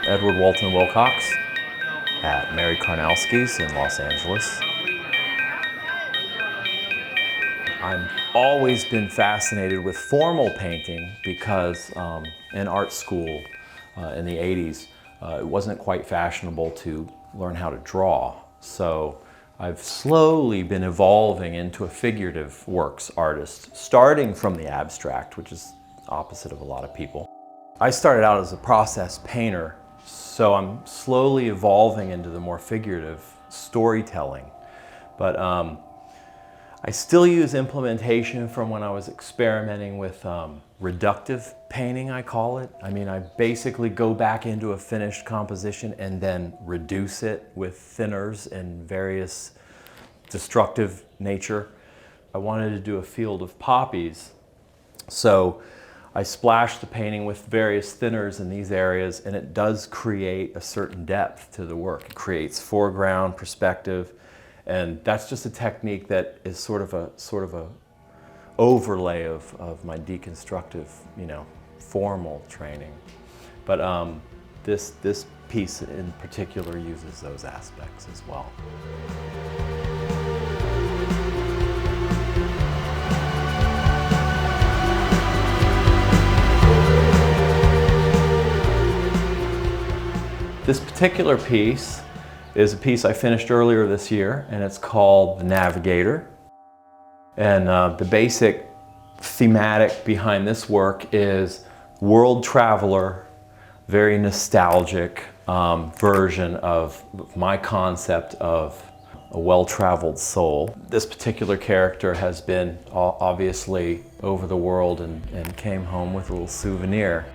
Edward Walton Wilcox at Mary Karnowsky's in Los Angeles. I've always been fascinated with formal painting because in art school in the 80s, it wasn't quite fashionable to learn how to draw. So I've slowly been evolving into a figurative works artist, starting from the abstract, which is opposite of a lot of people. I started out as a process painter, so I'm slowly evolving into the more figurative storytelling. But I still use implementation from when I was experimenting with reductive painting, I call it. I mean, I basically go back into a finished composition and then reduce it with thinners and various destructive nature. I wanted to do a field of poppies, so I splashed the painting with various thinners in these areas, and it does create a certain depth to the work. It creates foreground perspective, and that's just a technique that is sort of a overlay of my deconstructive, formal training. But this piece in particular uses those aspects as well. This particular piece is a piece I finished earlier this year, and it's called The Navigator. And the basic thematic behind this work is world traveler, very nostalgic version of my concept of a well-traveled soul. This particular character has been obviously over the world and came home with a little souvenir.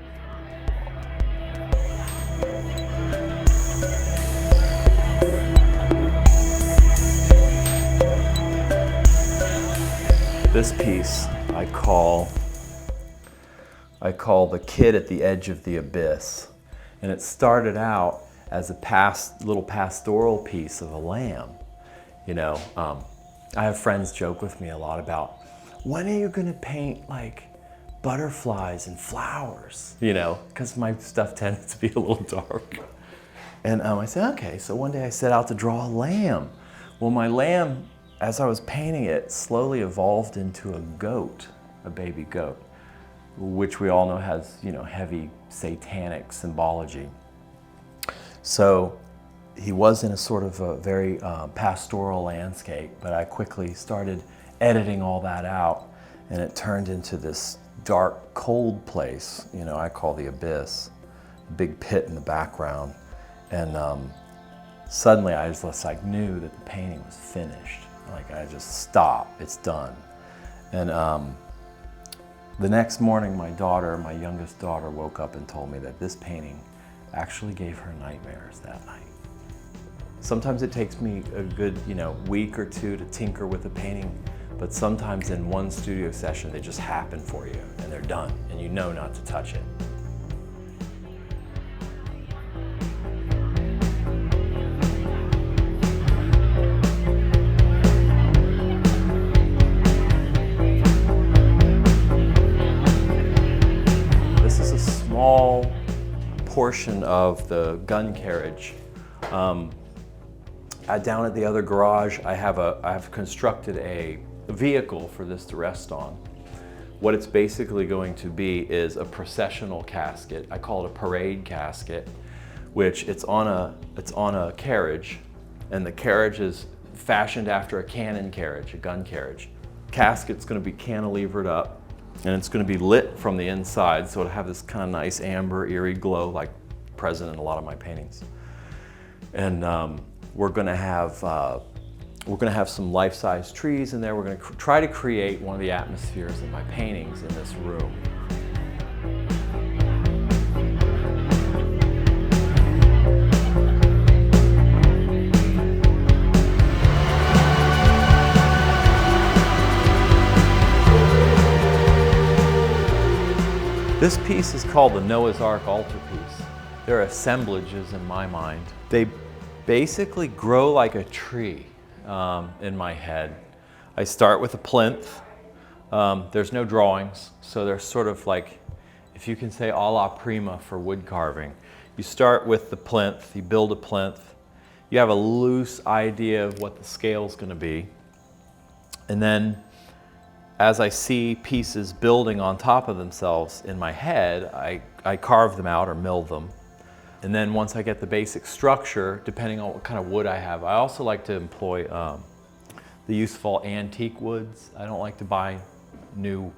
This piece I call The Kid at the Edge of the Abyss. And it started out as a little pastoral piece of a lamb. I have friends joke with me a lot about, when are you gonna paint like butterflies and flowers? Because my stuff tends to be a little dark. And I said, okay, so one day I set out to draw a lamb. Well, my lamb, as I was painting it, slowly evolved into a goat, a baby goat, which we all know has, heavy satanic symbology. So he was in a sort of a very pastoral landscape, but I quickly started editing all that out, and it turned into this dark, cold place, I call the abyss, big pit in the background. And suddenly I knew that the painting was finished. I just stopped, it's done. And the next morning, my youngest daughter, woke up and told me that this painting actually gave her nightmares that night. Sometimes it takes me a good, week or two to tinker with a painting, but sometimes in one studio session, they just happen for you and they're done, and you know not to touch it. Small portion of the gun carriage. Down at the other garage, I have constructed a vehicle for this to rest on. What it's basically going to be is a processional casket. I call it a parade casket, which it's on a carriage, and the carriage is fashioned after a cannon carriage, a gun carriage. Casket's going to be cantilevered up, and it's going to be lit from the inside, so it'll have this kind of nice amber, eerie glow like present in a lot of my paintings. And we're going to have some life-size trees in there. We're going to try to create one of the atmospheres of my paintings in this room. This piece is called the Noah's Ark altarpiece. They're assemblages in my mind. They basically grow like a tree in my head. I start with a plinth. There's no drawings, so they're sort of like, if you can say a la prima for wood carving. You start with the plinth, you build a plinth, you have a loose idea of what the scale's going to be, and then as I see pieces building on top of themselves in my head, I carve them out or mill them. And then once I get the basic structure, depending on what kind of wood I have, I also like to employ the useful antique woods. I don't like to buy new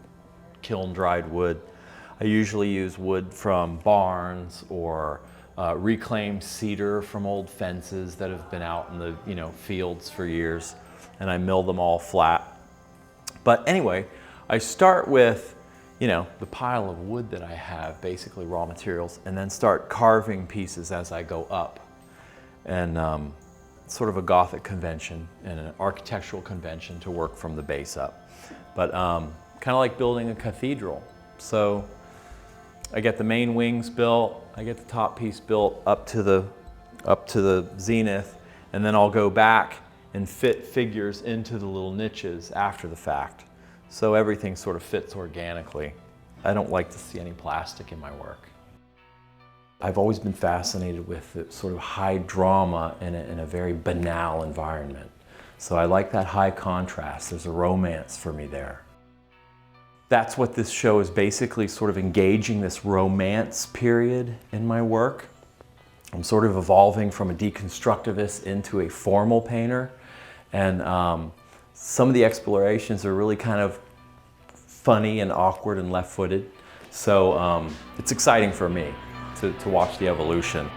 kiln-dried wood. I usually use wood from barns or reclaimed cedar from old fences that have been out in the fields for years, and I mill them all flat. But anyway, I start with the pile of wood that I have, basically raw materials, and then start carving pieces as I go up. And sort of a Gothic convention and an architectural convention to work from the base up. But kind of like building a cathedral. So I get the main wings built, I get the top piece built up to the zenith, and then I'll go back and fit figures into the little niches after the fact. So everything sort of fits organically. I don't like to see any plastic in my work. I've always been fascinated with the sort of high drama in a very banal environment. So I like that high contrast. There's a romance for me there. That's what this show is basically sort of engaging, this romance period in my work. I'm sort of evolving from a deconstructivist into a formal painter. And some of the explorations are really kind of funny and awkward and left-footed. So it's exciting for me to watch the evolution.